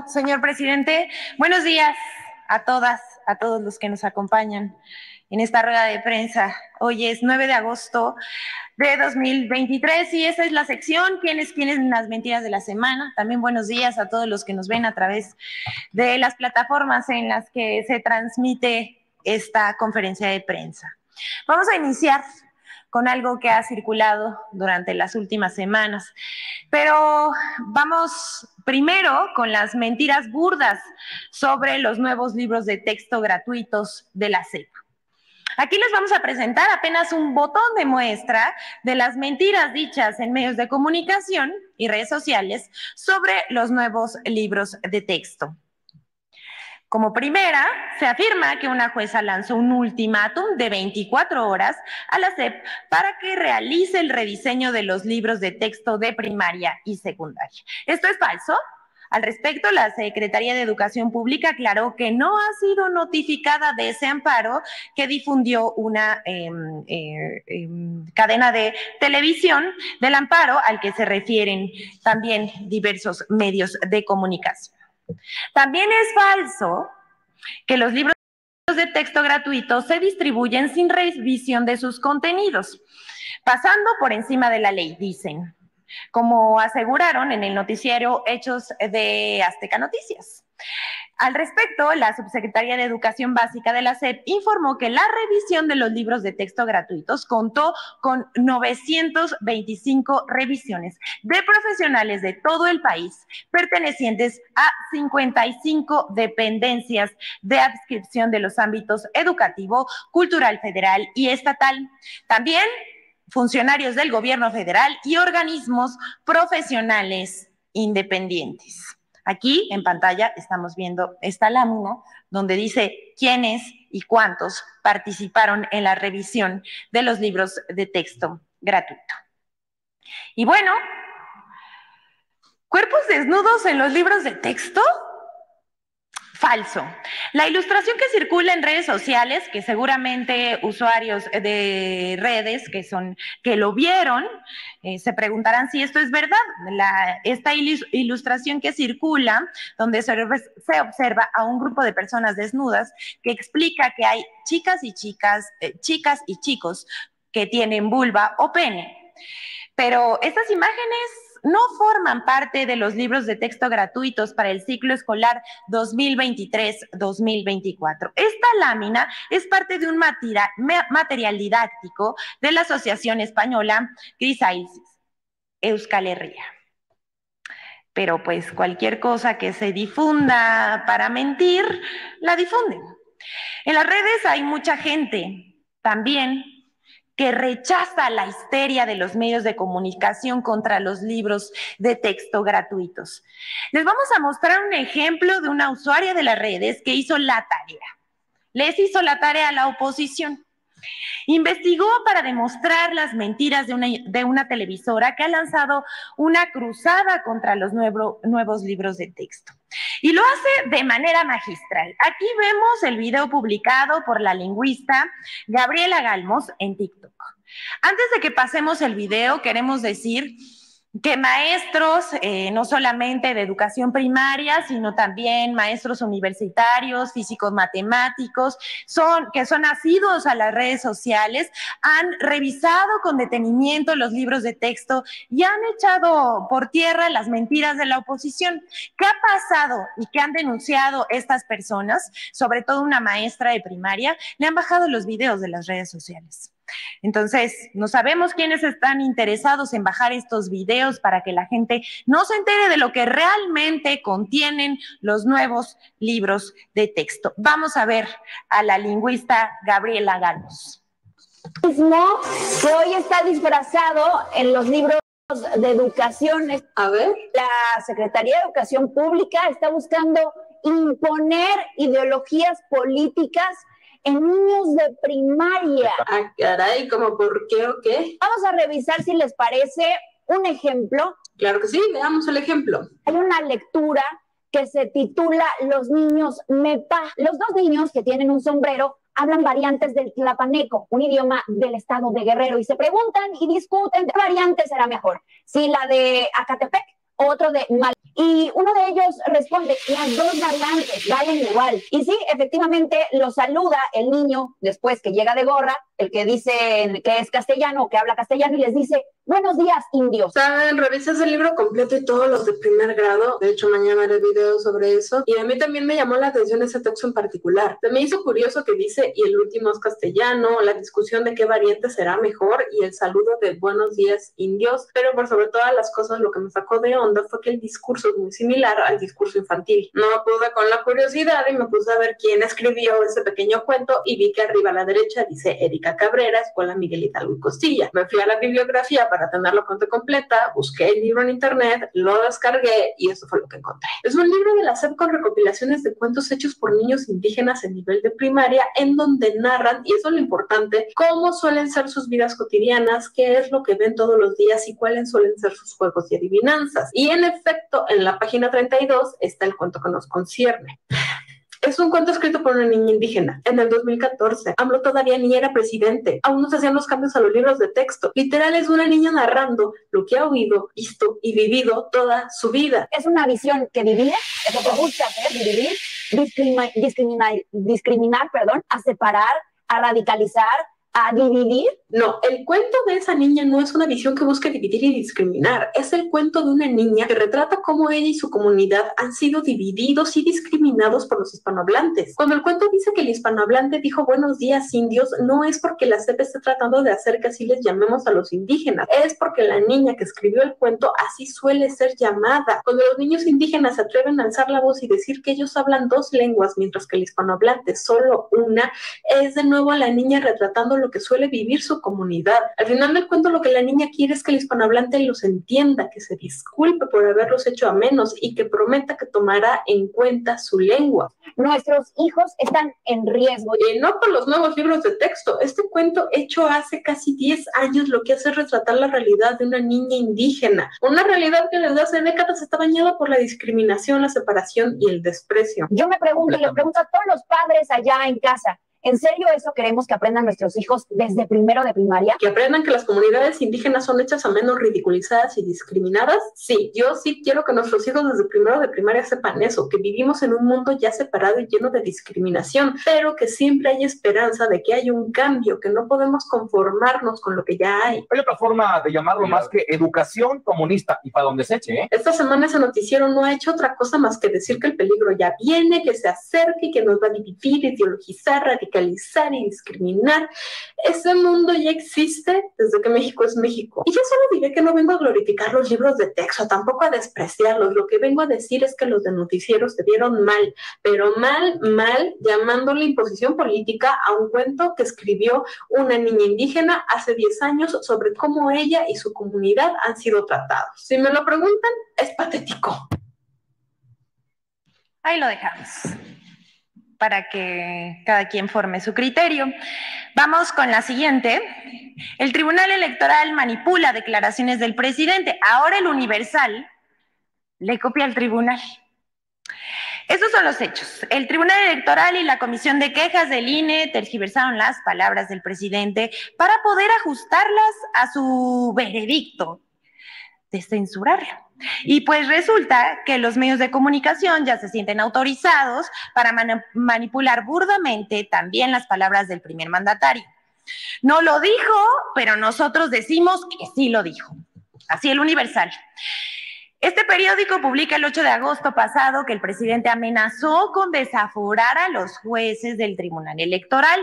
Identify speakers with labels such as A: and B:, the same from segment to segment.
A: señor presidente. Buenos días a todas, a todos los que nos acompañan en esta rueda de prensa. Hoy es 9 de agosto de 2023 y esa es la sección ¿Quiénes las mentiras de la semana? También buenos días a todos los que nos ven a través de las plataformas en las que se transmite esta conferencia de prensa. Vamos a iniciar con algo que ha circulado durante las últimas semanas. Pero vamos primero con las mentiras burdas sobre los nuevos libros de texto gratuitos de la SEP. Aquí les vamos a presentar apenas un botón de muestra de las mentiras dichas en medios de comunicación y redes sociales sobre los nuevos libros de texto. Como primera, se afirma que una jueza lanzó un ultimátum de 24 horas a la SEP para que realice el rediseño de los libros de texto de primaria y secundaria. ¿Esto es falso? Al respecto, la Secretaría de Educación Pública aclaró que no ha sido notificada de ese amparo que difundió una cadena de televisión, del amparo al que se refieren también diversos medios de comunicación. También es falso que los libros de texto gratuitos se distribuyen sin revisión de sus contenidos, pasando por encima de la ley, dicen, como aseguraron en el noticiero Hechos de Azteca Noticias. Al respecto, la Subsecretaría de Educación Básica de la SEP informó que la revisión de los libros de texto gratuitos contó con 925 revisiones de profesionales de todo el país, pertenecientes a 55 dependencias de adscripción de los ámbitos educativo, cultural federal y estatal. También funcionarios del gobierno federal y organismos profesionales independientes. Aquí en pantalla estamos viendo esta lámina donde dice quiénes y cuántos participaron en la revisión de los libros de texto gratuito. Y bueno, ¿cuerpos desnudos en los libros de texto? Falso. La ilustración que circula en redes sociales, que seguramente usuarios de redes que lo vieron, se preguntarán si esto es verdad. Esta ilustración que circula, donde se observa a un grupo de personas desnudas, que explica que hay chicas y chicos que tienen vulva o pene. Pero estas imágenes no forman parte de los libros de texto gratuitos para el ciclo escolar 2023-2024. Esta lámina es parte de un material didáctico de la Asociación Española Crisaisis Euskal Herria. Pero pues cualquier cosa que se difunda para mentir, la difunden. En las redes hay mucha gente también que rechaza la histeria de los medios de comunicación contra los libros de texto gratuitos. Les vamos a mostrar un ejemplo de una usuaria de las redes que hizo la tarea. Les hizo la tarea a la oposición. Investigó para demostrar las mentiras de una televisora que ha lanzado una cruzada contra los nuevos libros de texto. Y lo hace de manera magistral. Aquí vemos el video publicado por la lingüista Gabriela Galmos en TikTok. Antes de que pasemos el video, queremos decir que maestros, no solamente de educación primaria, sino también maestros universitarios, físicos matemáticos, que son asiduos a las redes sociales, han revisado con detenimiento los libros de texto y han echado por tierra las mentiras de la oposición. ¿Qué ha pasado y qué han denunciado estas personas? Sobre todo una maestra de primaria, le han bajado los videos de las redes sociales. Entonces, no sabemos quiénes están interesados en bajar estos videos para que la gente no se entere de lo que realmente contienen los nuevos libros de texto. Vamos a ver a la lingüista Gabriela Galmos.
B: Mismo que hoy está disfrazado en los libros de educación.
C: A ver.
B: La Secretaría de Educación Pública está buscando imponer ideologías políticas en niños de primaria.
C: Ah, caray, ¿cómo por qué o qué?
B: Vamos a revisar si les parece un ejemplo.
C: Claro que sí, veamos el ejemplo.
B: Hay una lectura que se titula Los niños mepa. Los dos niños que tienen un sombrero hablan variantes del tlapaneco, un idioma del estado de Guerrero, y se preguntan y discuten qué variante será mejor, si la de Acatepec otro de mal. Y uno de ellos responde, las dos variantes valen igual. Y sí, efectivamente lo saluda el niño después que llega de gorra, el que dice que es castellano, que habla castellano, y les dice, buenos días, indios.
C: Saben, revisas el libro completo y todos los de primer grado. De hecho, mañana haré video sobre eso. Y a mí también me llamó la atención ese texto en particular. Se me hizo curioso que dice, y el último es castellano, la discusión de qué variante será mejor, y el saludo de buenos días, indios. Pero por sobre todas las cosas, lo que me sacó de onda fue que el discurso es muy similar al discurso infantil. No pude con la curiosidad y me puse a ver quién escribió ese pequeño cuento y vi que arriba a la derecha dice Erika Cabrera, Escuela Miguel Hidalgo y Costilla. Me fui a la bibliografía para tener la cuenta completa, busqué el libro en internet, lo descargué y eso fue lo que encontré. Es un libro de la SEP con recopilaciones de cuentos hechos por niños indígenas en nivel de primaria, en donde narran, y eso es lo importante, cómo suelen ser sus vidas cotidianas, qué es lo que ven todos los días y cuáles suelen ser sus juegos y adivinanzas. Y en efecto, en la página 32 está el cuento que nos concierne. Es un cuento escrito por una niña indígena. En el 2014, AMLO todavía ni era presidente. Aún no se hacían los cambios a los libros de texto. Literal, es una niña narrando lo que ha oído, visto y vivido toda su vida.
B: Es una visión que divide, es lo que busca hacer, dividir, discriminar, a separar, a radicalizar, a dividir.
C: No, el cuento de esa niña no es una visión que busque dividir y discriminar. Es el cuento de una niña que retrata cómo ella y su comunidad han sido divididos y discriminados por los hispanohablantes. Cuando el cuento dice que el hispanohablante dijo buenos días, indios, no es porque la SEP esté tratando de hacer que así les llamemos a los indígenas. Es porque la niña que escribió el cuento así suele ser llamada. Cuando los niños indígenas se atreven a alzar la voz y decir que ellos hablan dos lenguas mientras que el hispanohablante solo una, es de nuevo a la niña retratando lo que suele vivir su comunidad. Al final del cuento lo que la niña quiere es que el hispanohablante los entienda, que se disculpe por haberlos hecho a menos y que prometa que tomará en cuenta su lengua.
B: Nuestros hijos están en riesgo.
C: No por los nuevos libros de texto. Este cuento hecho hace casi 10 años lo que hace es retratar la realidad de una niña indígena. Una realidad que desde hace décadas está bañada por la discriminación, la separación y el desprecio.
B: Yo me pregunto y le pregunto a todos los padres allá en casa, ¿en serio eso queremos que aprendan nuestros hijos desde primero de primaria?
C: ¿Que aprendan que las comunidades indígenas son hechas a menos, ridiculizadas y discriminadas? Sí, yo sí quiero que nuestros hijos desde primero de primaria sepan eso, que vivimos en un mundo ya separado y lleno de discriminación, pero que siempre hay esperanza de que haya un cambio, que no podemos conformarnos con lo que ya hay.
D: Hay otra forma de llamarlo más que educación comunista, y para donde se eche, ¿eh?
C: Esta semana ese noticiero no ha hecho otra cosa más que decir que el peligro ya viene, que se acerque, que nos va a dividir, ideologizar, radicalizar y discriminar. Ese mundo ya existe desde que México es México. Y yo solo diré que no vengo a glorificar los libros de texto, tampoco a despreciarlos. Lo que vengo a decir es que los de noticieros se vieron mal, pero mal, llamándole imposición política a un cuento que escribió una niña indígena hace 10 años sobre cómo ella y su comunidad han sido tratados. Si me lo preguntan, es patético.
A: Ahí lo dejamos, para que cada quien forme su criterio. Vamos con la siguiente. El Tribunal Electoral manipula declaraciones del presidente. Ahora el Universal le copia al tribunal. Estos son los hechos. El Tribunal Electoral y la Comisión de Quejas del INE tergiversaron las palabras del presidente para poder ajustarlas a su veredicto de censurarlo. Y pues resulta que los medios de comunicación ya se sienten autorizados para manipular burdamente también las palabras del primer mandatario. No lo dijo, pero nosotros decimos que sí lo dijo. Así el Universal. Este periódico publica el 8 de agosto pasado que el presidente amenazó con desaforar a los jueces del Tribunal Electoral.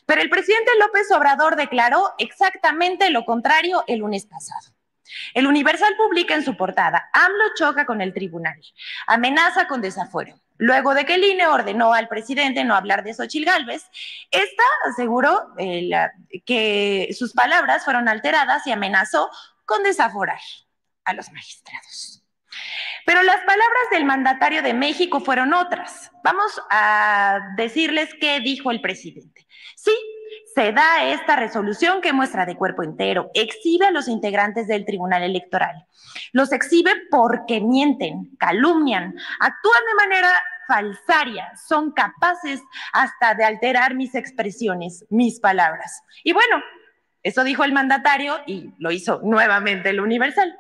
A: Pero el presidente López Obrador declaró exactamente lo contrario el lunes pasado. El Universal publica en su portada: AMLO choca con el tribunal, amenaza con desafuero. Luego de que el INE ordenó al presidente no hablar de Xóchitl Gálvez, esta aseguró que sus palabras fueron alteradas y amenazó con desaforar a los magistrados. Pero las palabras del mandatario de México fueron otras. Vamos a decirles qué dijo el presidente. Sí, se da esta resolución que muestra de cuerpo entero, exhibe a los integrantes del Tribunal Electoral. Los exhibe porque mienten, calumnian, actúan de manera falsaria, son capaces hasta de alterar mis expresiones, mis palabras. Y bueno, eso dijo el mandatario y lo hizo nuevamente el Universal.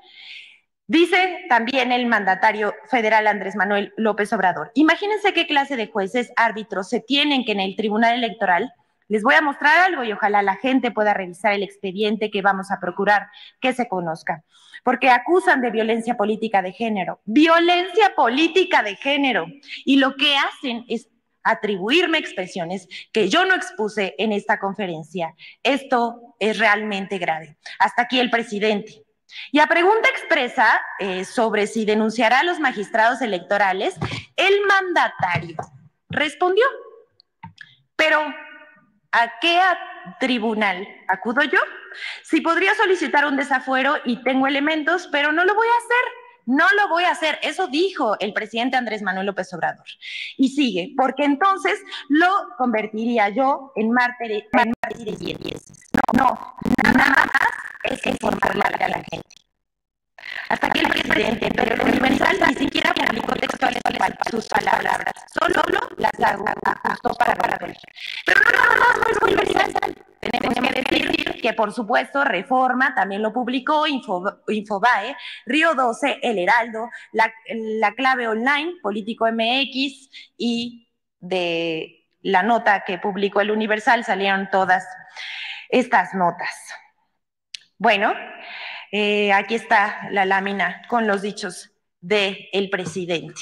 A: Dice también el mandatario federal Andrés Manuel López Obrador, imagínense qué clase de jueces, árbitros se tienen que en el Tribunal Electoral. Les voy a mostrar algo y ojalá la gente pueda revisar el expediente que vamos a procurar que se conozca. Porque acusan de violencia política de género. ¡Violencia política de género! Y lo que hacen es atribuirme expresiones que yo no expuse en esta conferencia. Esto es realmente grave. Hasta aquí el presidente. Y a pregunta expresa sobre si denunciará a los magistrados electorales, el mandatario respondió, pero ¿a qué tribunal acudo yo? Sí, podría solicitar un desafuero y tengo elementos, pero no lo voy a hacer. No lo voy a hacer. Eso dijo el presidente Andrés Manuel López Obrador. Y sigue, porque entonces lo convertiría yo en mártir de 10. No, nada más es informarle a la gente. Hasta aquí el presidente, pero el Universal ni siquiera publicó textuales sus palabras, solo las ajustó para corregir. Pero no es Universal. Tenemos que decir que, por supuesto, Reforma también lo publicó, Infobae, Río 12, El Heraldo, la Clave Online, Político MX, y de la nota que publicó el Universal salieron todas estas notas. Bueno, aquí está la lámina con los dichos del presidente.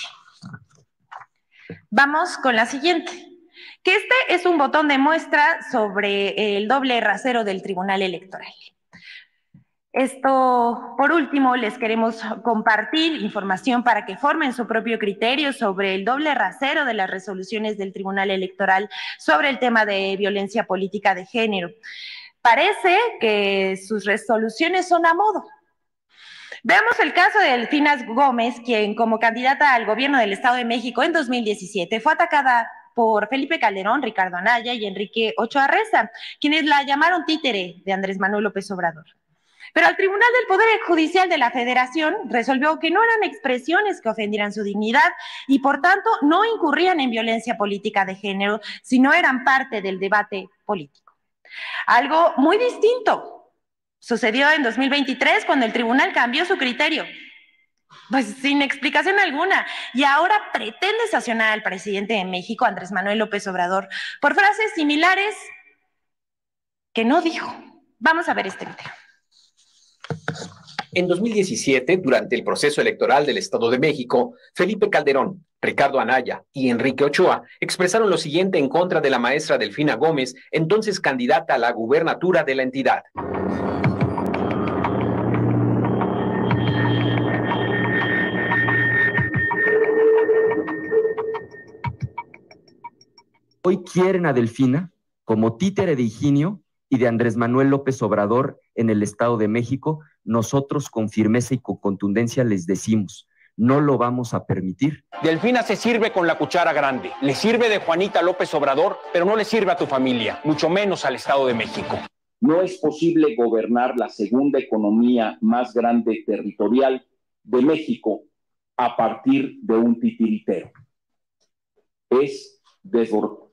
A: Vamos con la siguiente, que este es un botón de muestra sobre el doble rasero del Tribunal Electoral. Esto, por último, les queremos compartir información para que formen su propio criterio sobre el doble rasero de las resoluciones del Tribunal Electoral sobre el tema de violencia política de género. Parece que sus resoluciones son a modo. Veamos el caso de Delfina Gómez, quien como candidata al gobierno del Estado de México en 2017 fue atacada por Felipe Calderón, Ricardo Anaya y Enrique Ochoa Reza, quienes la llamaron títere de Andrés Manuel López Obrador. Pero el Tribunal del Poder Judicial de la Federación resolvió que no eran expresiones que ofendieran su dignidad y por tanto no incurrían en violencia política de género, sino eran parte del debate político. Algo muy distinto sucedió en 2023 cuando el tribunal cambió su criterio, pues sin explicación alguna, y ahora pretende sancionar al presidente de México, Andrés Manuel López Obrador, por frases similares que no dijo. Vamos a ver este video.
E: En 2017, durante el proceso electoral del Estado de México, Felipe Calderón, Ricardo Anaya y Enrique Ochoa expresaron lo siguiente en contra de la maestra Delfina Gómez, entonces candidata a la gubernatura de la entidad.
F: Hoy quieren a Delfina como títere de Higinio y de Andrés Manuel López Obrador en el Estado de México. Nosotros con firmeza y con contundencia les decimos, no lo vamos a permitir.
G: Delfina se sirve con la cuchara grande, le sirve de Juanita López Obrador, pero no le sirve a tu familia, mucho menos al Estado de México.
H: No es posible gobernar la segunda economía más grande territorial de México a partir de un titiritero.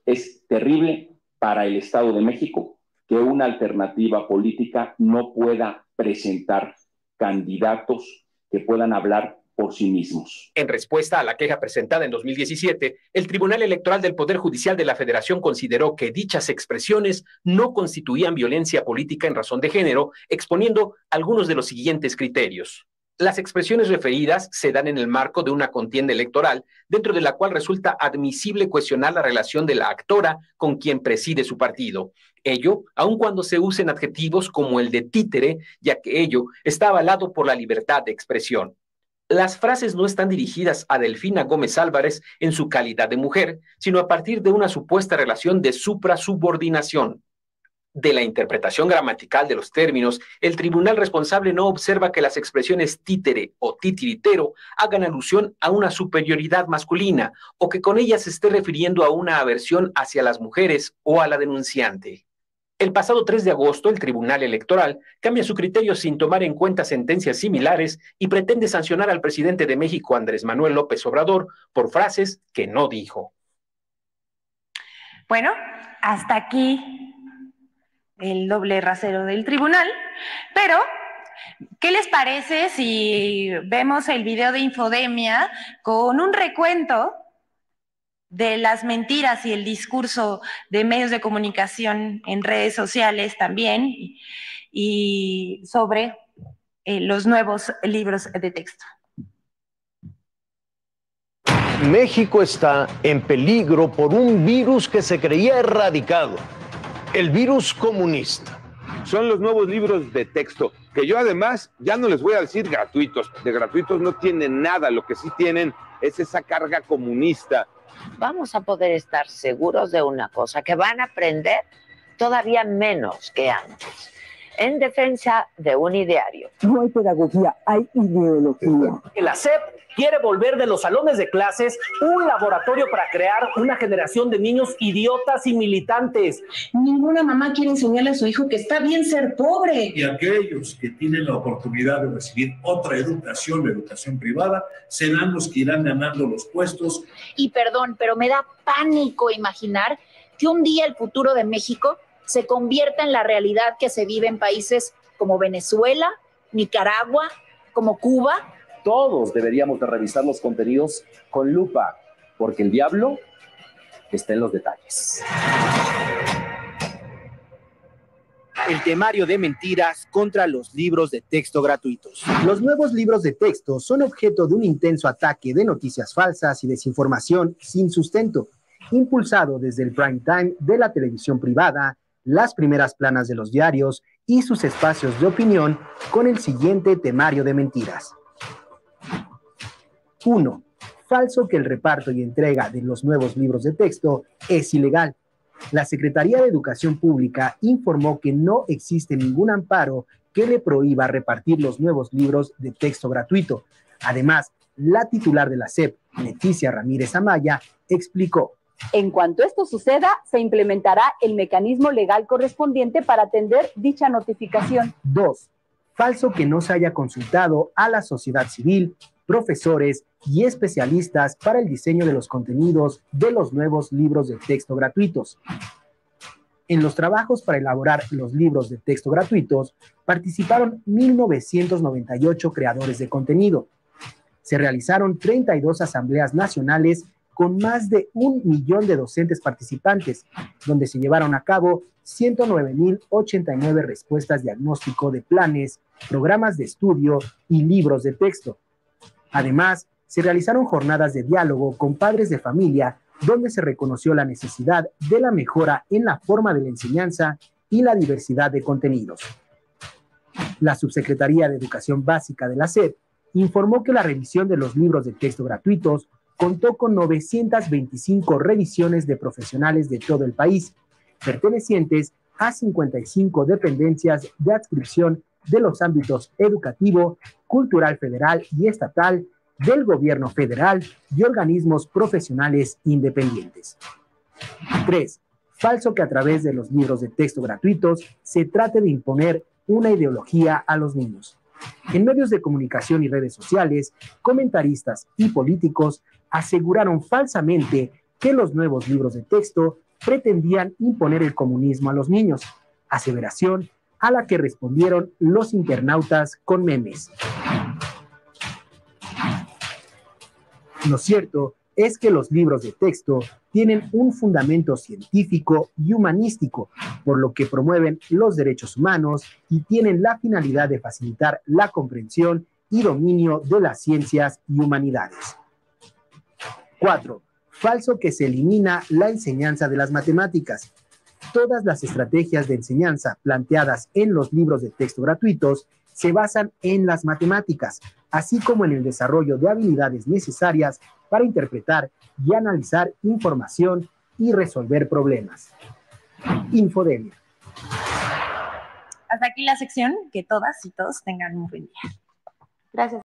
H: Es terrible para el Estado de México que una alternativa política no pueda presentar candidatos que puedan hablar por sí mismos.
E: En respuesta a la queja presentada en 2017, el Tribunal Electoral del Poder Judicial de la Federación consideró que dichas expresiones no constituían violencia política en razón de género, exponiendo algunos de los siguientes criterios. Las expresiones referidas se dan en el marco de una contienda electoral, dentro de la cual resulta admisible cuestionar la relación de la actora con quien preside su partido. Ello, aun cuando se usen adjetivos como el de títere, ya que ello está avalado por la libertad de expresión. Las frases no están dirigidas a Delfina Gómez Álvarez en su calidad de mujer, sino a partir de una supuesta relación de suprasubordinación. De la interpretación gramatical de los términos, el tribunal responsable no observa que las expresiones títere o titiritero hagan alusión a una superioridad masculina o que con ellas se esté refiriendo a una aversión hacia las mujeres o a la denunciante. El pasado 3 de agosto, el Tribunal Electoral cambia su criterio sin tomar en cuenta sentencias similares y pretende sancionar al presidente de México, Andrés Manuel López Obrador, por frases que no dijo.
A: Bueno, hasta aquí el doble rasero del tribunal, pero ¿qué les parece si vemos el video de Infodemia con un recuento de las mentiras y el discurso de medios de comunicación en redes sociales también, y sobre los nuevos libros de texto?
I: México está en peligro por un virus que se creía erradicado, el virus comunista.
J: Son los nuevos libros de texto, que yo además ya no les voy a decir gratuitos. De gratuitos no tienen nada, lo que sí tienen es esa carga comunista.
K: Vamos a poder estar seguros de una cosa, que van a aprender todavía menos que antes, en defensa de un ideario.
L: No hay pedagogía, hay ideología.
M: La SEP quiere volver de los salones de clases un laboratorio para crear una generación de niños idiotas y militantes.
N: Ninguna mamá quiere enseñarle a su hijo que está bien ser pobre.
O: Y aquellos que tienen la oportunidad de recibir otra educación, la educación privada, serán los que irán ganando los puestos.
P: Y perdón, pero me da pánico imaginar que un día el futuro de México se convierta en la realidad que se vive en países como Venezuela, Nicaragua, como Cuba.
Q: Todos deberíamos de revisar los contenidos con lupa, porque el diablo está en los detalles.
R: El temario de mentiras contra los libros de texto gratuitos. Los nuevos libros de texto son objeto de un intenso ataque de noticias falsas y desinformación sin sustento, impulsado desde el prime time de la televisión privada, las primeras planas de los diarios y sus espacios de opinión, con el siguiente temario de mentiras. 1. Falso que el reparto y entrega de los nuevos libros de texto es ilegal. La Secretaría de Educación Pública informó que no existe ningún amparo que le prohíba repartir los nuevos libros de texto gratuito. Además, la titular de la SEP, Leticia Ramírez Amaya, explicó:
S: en cuanto esto suceda, se implementará el mecanismo legal correspondiente para atender dicha notificación.
R: 2. Falso que no se haya consultado a la sociedad civil, profesores y especialistas para el diseño de los contenidos de los nuevos libros de texto gratuitos. En los trabajos para elaborar los libros de texto gratuitos participaron 1,998 creadores de contenido. Se realizaron 32 asambleas nacionales con más de 1 millón de docentes participantes, donde se llevaron a cabo 109,089 respuestas diagnóstico de planes, programas de estudio y libros de texto. Además, se realizaron jornadas de diálogo con padres de familia, donde se reconoció la necesidad de la mejora en la forma de la enseñanza y la diversidad de contenidos. La Subsecretaría de Educación Básica de la SEP informó que la revisión de los libros de texto gratuitos contó con 925 revisiones de profesionales de todo el país, pertenecientes a 55 dependencias de adscripción de los ámbitos educativo, cultural federal y estatal, del gobierno federal y organismos profesionales independientes. 3. Falso que a través de los libros de texto gratuitos se trate de imponer una ideología a los niños. En medios de comunicación y redes sociales, comentaristas y políticos aseguraron falsamente que los nuevos libros de texto pretendían imponer el comunismo a los niños, aseveración a la que respondieron los internautas con memes. Lo cierto es que los libros de texto tienen un fundamento científico y humanístico, por lo que promueven los derechos humanos y tienen la finalidad de facilitar la comprensión y dominio de las ciencias y humanidades. 4. Falso que se elimina la enseñanza de las matemáticas. Todas las estrategias de enseñanza planteadas en los libros de texto gratuitos se basan en las matemáticas, así como en el desarrollo de habilidades necesarias para interpretar y analizar información y resolver problemas. Infodemia.
A: Hasta aquí la sección. Que todas y todos tengan un buen día. Gracias.